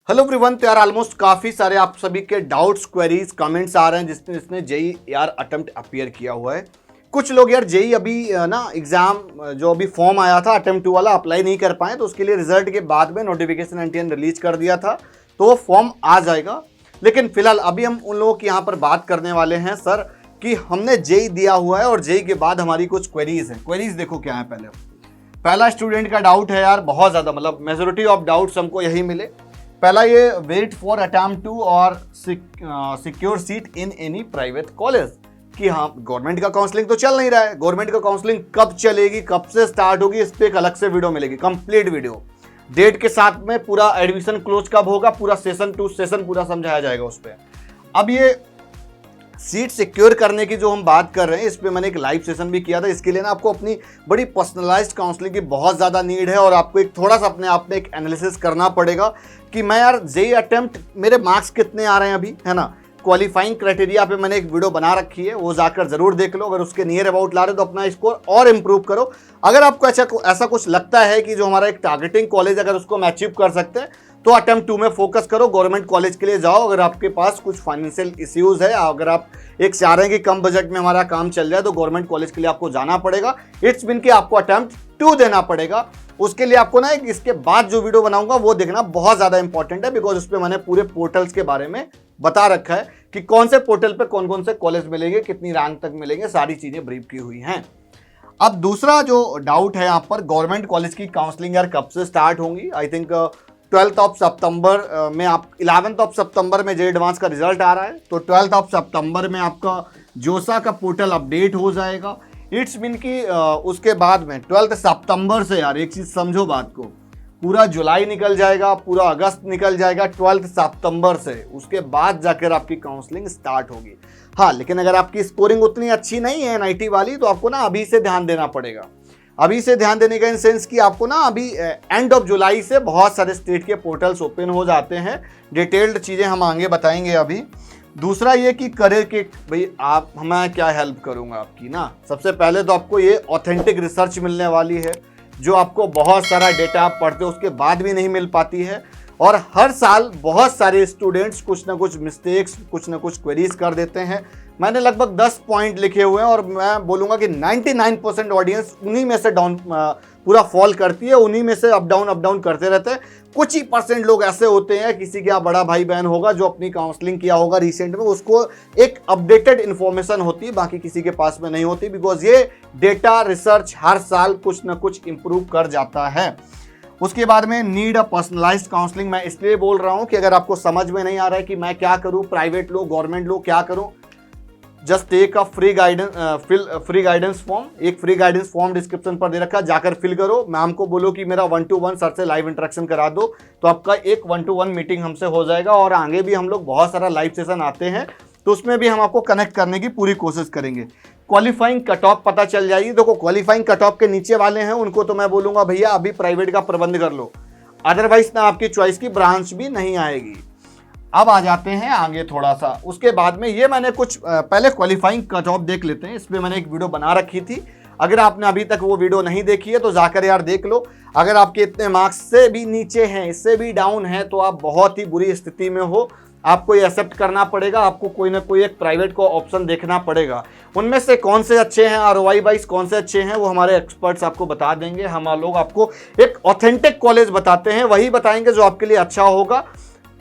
Hello everyone. तो यार almost काफ़ी सारे आप सभी के डाउट्स, क्वेरीज, कमेंट्स आ रहे हैं जिसने जेई यार अटेम्प्ट अपीयर किया हुआ है। कुछ लोग यार जेई अभी ना एग्ज़ाम जो अभी फॉर्म आया था अटेम्प्ट 2 वाला अप्लाई नहीं कर पाए, तो उसके लिए रिजल्ट के बाद में नोटिफिकेशन एनटीए ने रिलीज कर दिया था, तो वो फॉर्म आ जाएगा। लेकिन फिलहाल अभी हम उन लोगों की यहाँ पर बात करने वाले हैं सर कि हमने जेई दिया हुआ है और जेई के बाद हमारी कुछ क्वेरीज हैं। क्वेरीज देखो क्या है। पहला स्टूडेंट का डाउट है यार बहुत ज़्यादा, मतलब मेजोरिटी ऑफ डाउट्स हमको यही मिले। पहला ये वेट फॉर अटेम्प्ट 2 और secure seat in any private college कि हाँ गवर्नमेंट का काउंसलिंग तो चल नहीं रहा है, गवर्नमेंट का काउंसलिंग कब चलेगी, कब से स्टार्ट होगी, इस पर एक अलग से वीडियो मिलेगी, कंप्लीट वीडियो डेट के साथ में, पूरा एडमिशन क्लोज कब होगा, पूरा सेशन टू सेशन पूरा समझाया जाएगा उस पर। अब ये सीट सिक्योर करने की जो हम बात कर रहे हैं, इस पे मैंने एक लाइव सेशन भी किया था। इसके लिए ना आपको अपनी बड़ी पर्सनलाइज्ड काउंसलिंग की बहुत ज़्यादा नीड है और आपको एक थोड़ा सा अपने आप में एक एनालिसिस करना पड़ेगा कि मैं यार जेई अटेम्प्ट मेरे मार्क्स कितने आ रहे हैं अभी, है ना। क्वालिफाइंग क्राइटेरिया पे मैंने एक वीडियो बना रखी है, वो जाकर जरूर देख लो। अगर उसके नियर अबाउट ला रहे तो अपना स्कोर और इम्प्रूव करो। अगर आपको ऐसा कुछ लगता है कि जो हमारा एक टारगेटिंग कॉलेज अगर उसको हम अचीव कर सकते हैं तो अटेम्प्ट 2 में फोकस करो, गवर्नमेंट कॉलेज के लिए जाओ। अगर आपके पास कुछ फाइनेंशियल इश्यूज है, अगर आप एक चाह रहे हैं कि कम बजट में हमारा काम चल जाए, तो गवर्नमेंट कॉलेज के लिए आपको जाना पड़ेगा। इट्स मीन कि आपको अटेम्प्ट 2 देना पड़ेगा। उसके लिए आपको ना इसके बाद जो वीडियो बनाऊंगा वो देखना बहुत ज़्यादा इंपॉर्टेंट है, बिकॉज उस पर मैंने पूरे पोर्टल्स के बारे में बता रखा है कि कौन से पोर्टल पे कौन कौन से कॉलेज मिलेंगे, कितनी रैंक तक मिलेंगे, सारी चीज़ें ब्रीफ की हुई हैं। अब दूसरा जो डाउट है यहाँ पर, गवर्नमेंट कॉलेज की काउंसलिंग यार कब से स्टार्ट होंगी। आई थिंक 12th ऑफ सितंबर में, आप 11th ऑफ सितंबर में जेई एडवांस का रिजल्ट आ रहा है, तो 12th ऑफ सितंबर में आपका जोसा का पोर्टल अपडेट हो जाएगा। इट्स मीन कि उसके बाद में 12th सितंबर से यार एक चीज़ समझो बात को, पूरा जुलाई निकल जाएगा, पूरा अगस्त निकल जाएगा 12th सितंबर से, उसके बाद जाकर आपकी काउंसलिंग स्टार्ट होगी। हाँ, लेकिन अगर आपकी स्कोरिंग उतनी अच्छी नहीं है एनआईटी वाली, तो आपको ना अभी से ध्यान देना पड़ेगा। अभी से ध्यान देने का इन सेंस कि आपको ना अभी एंड ऑफ जुलाई से बहुत सारे स्टेट के पोर्टल्स ओपन हो जाते हैं। डिटेल्ड चीज़ें हम आगे बताएंगे अभी। दूसरा ये कि करे कि भाई आप, मैं क्या हेल्प करूंगा आपकी ना। सबसे पहले तो आपको ये ऑथेंटिक रिसर्च मिलने वाली है, जो आपको बहुत सारा डेटा आप पढ़ते हो उसके बाद भी नहीं मिल पाती है। और हर साल बहुत सारे स्टूडेंट्स कुछ ना कुछ मिस्टेक्स, कुछ ना कुछ क्वेरीज कर देते हैं। मैंने लगभग 10 पॉइंट लिखे हुए हैं और मैं बोलूँगा कि 99% ऑडियंस उन्हीं में से डाउन पूरा फॉल करती है, उन्हीं में से अप डाउन करते रहते हैं। कुछ ही % लोग ऐसे होते हैं, किसी का बड़ा भाई बहन होगा जो अपनी काउंसलिंग किया होगा रिसेंट में, उसको एक अपडेटेड इन्फॉर्मेशन होती है, बाकी किसी के पास में नहीं होती। बिकॉज ये डेटा रिसर्च हर साल कुछ ना कुछ इम्प्रूव कर जाता है। उसके बाद में नीड अ पर्सनलाइज्ड काउंसलिंग, मैं इसलिए बोल रहा हूँ कि अगर आपको समझ में नहीं आ रहा है कि मैं क्या करूँ, प्राइवेट लो गवर्नमेंट लो क्या करूँ, just take a free guidance form. एक फ्री गाइडेंस फॉर्म डिस्क्रिप्शन पर दे रखा है, जाकर फिल करो। मैम को बोलो कि मेरा 1-to-1 सर से लाइव इंटरेक्शन करा दो, तो आपका एक 1-to-1 मीटिंग हमसे हो जाएगा। और आगे भी हम लोग बहुत सारा लाइव सेशन आते हैं, तो उसमें भी हम आपको कनेक्ट करने की पूरी कोशिश करेंगे। क्वालिफाइंग कट ऑफ पता चल जाएगी। देखो क्वालिफाइंग कट ऑफ के नीचे वाले हैं उनको तो मैं बोलूँगा भैया अभी प्राइवेट का प्रबंध कर लो, अदरवाइज ना आपकी चॉइस की ब्रांच भी नहीं आएगी। अब आ जाते हैं आगे थोड़ा सा, उसके बाद में ये मैंने कुछ पहले क्वालिफाइंग कट ऑफ देख लेते हैं। इस पर मैंने एक वीडियो बना रखी थी, अगर आपने अभी तक वो वीडियो नहीं देखी है तो जाकर यार देख लो। अगर आपके इतने मार्क्स से भी नीचे हैं, इससे भी डाउन है, तो आप बहुत ही बुरी स्थिति में हो। आपको ये एक्सेप्ट करना पड़ेगा, आपको कोई ना कोई एक प्राइवेट को ऑप्शन देखना पड़ेगा। उनमें से कौन से अच्छे हैं, ROI वाइज कौन से अच्छे हैं, वो हमारे एक्सपर्ट्स आपको बता देंगे। हम लोग आपको एक ऑथेंटिक कॉलेज बताते हैं, वही बताएंगे जो आपके लिए अच्छा होगा।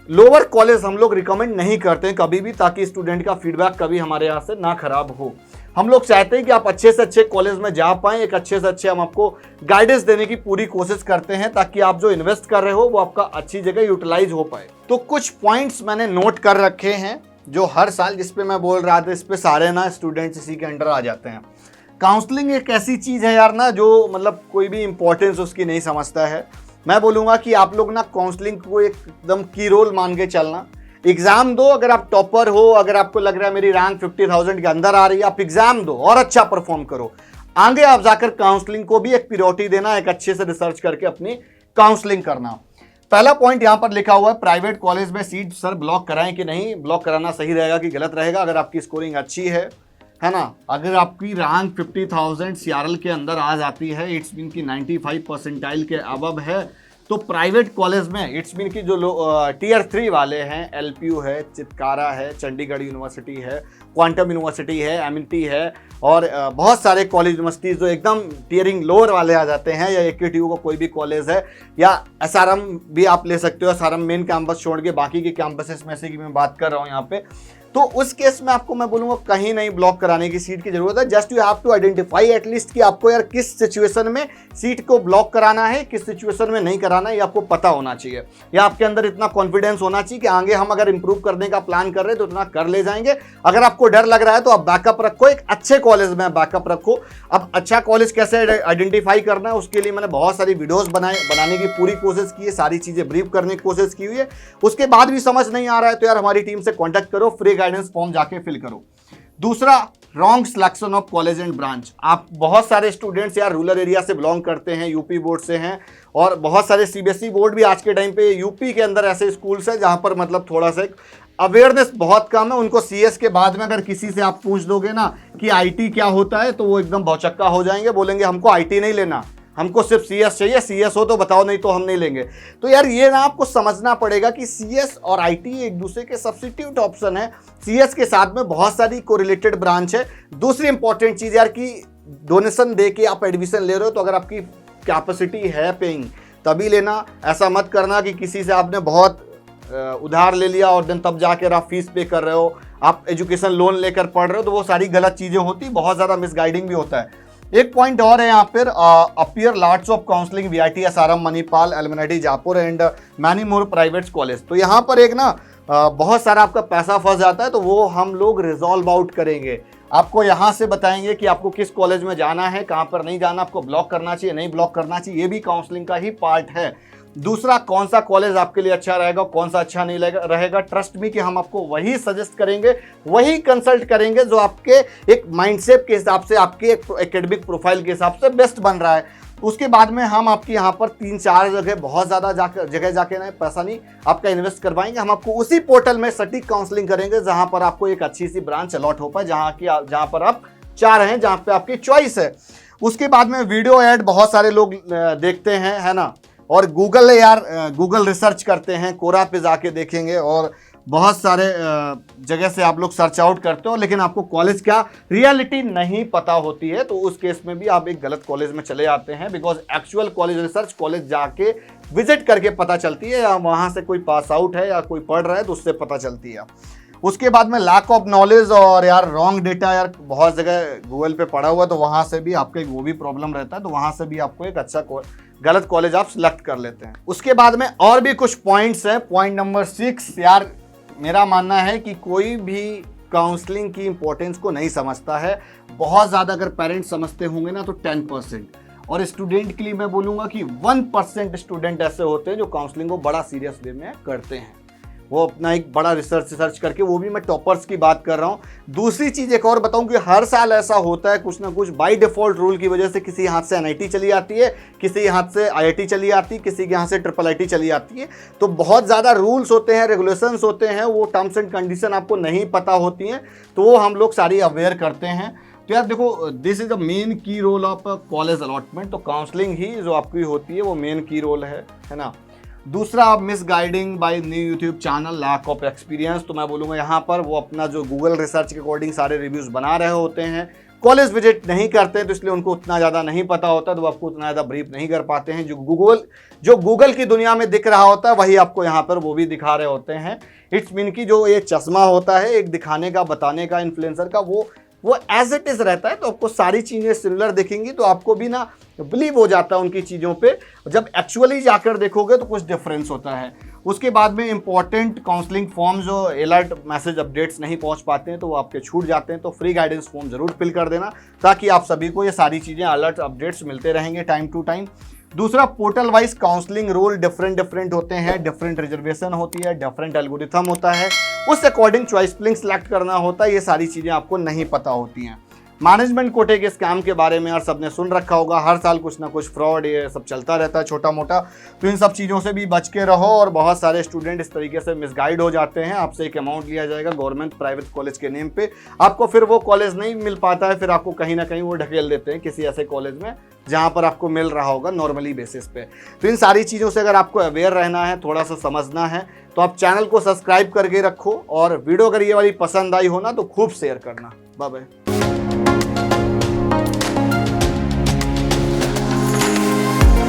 लोअर कॉलेज हम लोग रिकमेंड नहीं करते हैं कभी भी, ताकि स्टूडेंट का फीडबैक कभी हमारे यहाँ से ना खराब हो। हम लोग चाहते हैं कि आप अच्छे से अच्छे कॉलेज में जा पाएं, एक अच्छे से अच्छे हम आपको गाइडेंस देने की पूरी कोशिश करते हैं, ताकि आप जो इन्वेस्ट कर रहे हो वो आपका अच्छी जगह यूटिलाइज हो पाए। तो कुछ पॉइंट्स मैंने नोट कर रखे हैं जो हर साल जिस पे मैं बोल रहा था, इस पे सारे ना स्टूडेंट्स इसी के अंडर आ जाते हैं। काउंसलिंग एक ऐसी चीज़ है यार ना, जो मतलब कोई भी इंपॉर्टेंस उसकी नहीं समझता है। मैं बोलूँगा कि आप लोग ना काउंसलिंग को एकदम की रोल मान के चलना। एग्जाम दो, अगर आप टॉपर हो, अगर आपको लग रहा है मेरी रैंक 50,000 के अंदर आ रही है, आप एग्जाम दो और अच्छा परफॉर्म करो। आगे आप जाकर काउंसलिंग को भी एक प्रायोरिटी देना, एक अच्छे से रिसर्च करके अपनी काउंसलिंग करना। पहला पॉइंट यहाँ पर लिखा हुआ है, प्राइवेट कॉलेज में सीट सर ब्लॉक कराएं कि नहीं। ब्लॉक कराना सही रहेगा कि गलत रहेगा? अगर आपकी स्कोरिंग अच्छी है ना, अगर आपकी रैंक 50,000 CRL के अंदर आ जाती है, इट्स मीन कि 95 परसेंटाइल के अबव है, तो प्राइवेट कॉलेज में इट्स मीन कि जो टीयर 3 वाले हैं, एलपीयू है, चितकारा है, चंडीगढ़ यूनिवर्सिटी है, क्वांटम यूनिवर्सिटी है, एमिटी है और बहुत सारे कॉलेज यूनिवर्सिटीज़ जो एकदम टीयरिंग लोअर वाले आ जाते हैं, या AKTU का कोई भी कॉलेज है, या SRM भी आप ले सकते हो। SRM मेन कैंपस छोड़ के बाकी के कैंपसेस में से की मैं बात कर रहा हूँ यहाँ पे। तो उस केस में आपको मैं बोलूँगा कहीं नहीं ब्लॉक कराने की सीट की जरूरत है। Just you have to identify at least कि आपको यार किस सिचुएशन में सीट को ब्लॉक कराना है, किस सिचुएशन में नहीं कराना है, ये आपको पता होना चाहिए, या आपके अंदर इतना कॉन्फिडेंस होना चाहिए कि आगे हम अगर इंप्रूव करने का प्लान कर रहे हैं तो इतना कर ले जाएंगे। अगर आपको डर लग रहा है तो आप बैकअप रखो, एक अच्छे कॉलेज में बैकअप रखो। अब अच्छा कॉलेज कैसे आइडेंटिफाई करना है उसके लिए मैंने बहुत सारी वीडियोस बनाने की पूरी कोशिश की है, सारी चीजें ब्रीफ करने की कोशिश की हुई है। उसके बाद भी समझ नहीं आ रहा है तो यार हमारी टीम से कॉन्टैक्ट करो, फ्री गाइडेंस फॉर्म जाके फिल करो। दूसरा, wrong selection of college and branch. आप बहुत सारे स्टूडेंट्स यार रूरल एरिया से बिलोंग करते हैं, यूपी बोर्ड से हैं, और बहुत सारे CBSE बोर्ड भी आज के टाइम पे यूपी के अंदर ऐसे स्कूल्स हैं जहां पर मतलब थोड़ा सा अवेयरनेस बहुत कम है। उनको CS के बाद में अगर किसी से आप पूछ दोगे ना कि IT क्या होता है तो वो एकदम भौचक्का हो जाएंगे, बोलेंगे हमको IT नहीं लेना, हमको सिर्फ CS चाहिए, CS हो तो बताओ नहीं तो हम नहीं लेंगे। तो यार ये ना आपको समझना पड़ेगा कि CS और IT एक दूसरे के सब्स्टिट्यूट ऑप्शन है। CS के साथ में बहुत सारी कोरिलेटेड ब्रांच है। दूसरी इंपॉर्टेंट चीज यार कि डोनेशन दे के आप एडमिशन ले रहे हो तो अगर आपकी कैपेसिटी है पेइंग तभी लेना। ऐसा मत करना कि किसी से आपने बहुत उधार ले लिया और दिन तब जाकर आप फीस पे कर रहे हो, आप एजुकेशन लोन लेकर पढ़ रहे हो, तो वो सारी गलत चीजें होती, बहुत ज्यादा मिसगाइडिंग भी होता है। एक पॉइंट और है यहाँ पर, appear lots of counselling VIT, SRM, Manipal, LNMIIT, Jaipur and many more private college. तो यहाँ पर एक ना बहुत सारा आपका पैसा फंस जाता है, तो वो हम लोग रिजॉल्व आउट करेंगे। आपको यहाँ से बताएंगे कि आपको किस कॉलेज में जाना है, कहाँ पर नहीं जाना, आपको ब्लॉक करना चाहिए, नहीं ब्लॉक करना चाहिए, ये भी काउंसलिंग का ही पार्ट है। दूसरा, कौन सा कॉलेज आपके लिए अच्छा रहेगा, कौन सा अच्छा नहीं रहेगा, ट्रस्ट मी कि हम आपको वही सजेस्ट करेंगे, वही कंसल्ट करेंगे जो आपके एक माइंडसेट के हिसाब से, आपके एकेडमिक प्रोफाइल के हिसाब से बेस्ट बन रहा है। उसके बाद में हम आपके यहाँ पर 3-4 जगह बहुत ज़्यादा जगह जाके ना पैसा नहीं आपका इन्वेस्ट करवाएंगे। हम आपको उसी पोर्टल में सटीक काउंसलिंग करेंगे जहाँ पर आपको एक अच्छी सी ब्रांच अलॉट हो पाए, जहाँ पर आप चाह रहे हैं, जहाँ पे आपकी चॉइस है। उसके बाद में वीडियो ऐड बहुत सारे लोग देखते हैं, है ना, और गूगल रिसर्च करते हैं, कोरा पे जाके देखेंगे और बहुत सारे जगह से आप लोग सर्च आउट करते हो, लेकिन आपको कॉलेज का रियलिटी नहीं पता होती है। तो उस केस में भी आप एक गलत कॉलेज में चले आते हैं, because actual college research college जाके विजिट करके पता चलती है, या वहाँ से कोई पास आउट है या कोई पढ़ रहा है तो उससे पता चलती है। उसके बाद में लैक ऑफ नॉलेज और यार रॉन्ग डेटा, यार बहुत जगह गूगल पे पड़ा हुआ है तो वहाँ से भी आपको एक वो भी प्रॉब्लम रहता है, तो वहाँ से भी आपको एक अच्छा गलत कॉलेज आप सिलेक्ट कर लेते हैं। उसके बाद में और भी कुछ पॉइंट्स हैं। पॉइंट नंबर 6, यार मेरा मानना है कि कोई भी काउंसलिंग की इंपॉर्टेंस को नहीं समझता है। बहुत ज़्यादा अगर पेरेंट्स समझते होंगे ना तो 10%, और स्टूडेंट के लिए मैं बोलूँगा कि 1% स्टूडेंट ऐसे होते हैं जो काउंसलिंग को बड़ा सीरियस वे में करते हैं। वो अपना एक बड़ा रिसर्च करके, वो भी मैं टॉपर्स की बात कर रहा हूँ। दूसरी चीज़ एक और बताऊँ कि हर साल ऐसा होता है कुछ ना कुछ, बाय डिफ़ॉल्ट रूल की वजह से किसी हाथ से NIT चली आती है, किसी हाथ से IIT चली आती है, किसी के यहाँ से IIIT चली आती है। तो बहुत ज़्यादा रूल्स होते हैं, रेगुलेशंस होते हैं, वो टर्म्स एंड कंडीशन आपको नहीं पता होती हैं, तो वो हम लोग सारी अवेयर करते हैं। तो यार देखो, दिस इज द मेन की रोल ऑफ कॉलेज अलॉटमेंट। तो काउंसलिंग ही जो आपकी होती है वो मेन की रोल है ना। दूसरा, आप misguiding by new YouTube channel, lack of experience. तो मैं बोलूँगा यहाँ पर वो अपना जो गूगल रिसर्च के अकॉर्डिंग सारे रिव्यूज़ बना रहे होते हैं, कॉलेज विजिट नहीं करते तो इसलिए उनको उतना ज़्यादा नहीं पता होता, तो वो आपको उतना ज़्यादा ब्रीफ नहीं कर पाते हैं। जो गूगल की दुनिया में दिख रहा होता है वही आपको यहाँ पर वो भी दिखा रहे होते हैं। इट्स मीन की जो ये चश्मा होता है एक दिखाने का, बताने का, इन्फ्लुएंसर का, वो एज इट इज़ रहता है। तो आपको सारी चीज़ें सिमिलर दिखेंगी तो आपको भी ना बिलीव हो जाता है उनकी चीज़ों पे। जब एक्चुअली जाकर देखोगे तो कुछ डिफरेंस होता है। उसके बाद में इंपॉर्टेंट काउंसलिंग फॉर्म जो अलर्ट मैसेज अपडेट्स नहीं पहुंच पाते हैं तो वो आपके छूट जाते हैं, तो फ्री गाइडेंस फॉर्म जरूर फिल कर देना ताकि आप सभी को ये सारी चीज़ें अलर्ट अपडेट्स मिलते रहेंगे टाइम टू टाइम। दूसरा, portal wise counselling rule different होते हैं, डिफरेंट रिजर्वेशन होती है, डिफरेंट एल्गोरिथम होता है, उस अकॉर्डिंग चॉइस फिलिंग सेलेक्ट करना होता है। ये सारी चीज़ें आपको नहीं पता होती हैं। मैनेजमेंट कोटे के स्कैम के बारे में यार सबने सुन रखा होगा, हर साल कुछ ना कुछ फ्रॉड ये सब चलता रहता है छोटा मोटा, तो इन सब चीज़ों से भी बच के रहो। और बहुत सारे स्टूडेंट इस तरीके से मिसगाइड हो जाते हैं, आपसे एक अमाउंट लिया जाएगा गवर्नमेंट प्राइवेट कॉलेज के नेम पे, आपको फिर वो कॉलेज नहीं मिल पाता है, फिर आपको कहीं ना कहीं वो ढकेल देते हैं किसी ऐसे कॉलेज में जहाँ पर आपको मिल रहा होगा नॉर्मली बेसिस पे। तो इन सारी चीज़ों से अगर आपको अवेयर रहना है, थोड़ा सा समझना है, तो आप चैनल को सब्सक्राइब करके रखो और वीडियो अगर ये वाली पसंद आई हो ना तो खूब शेयर करना। Bye bye.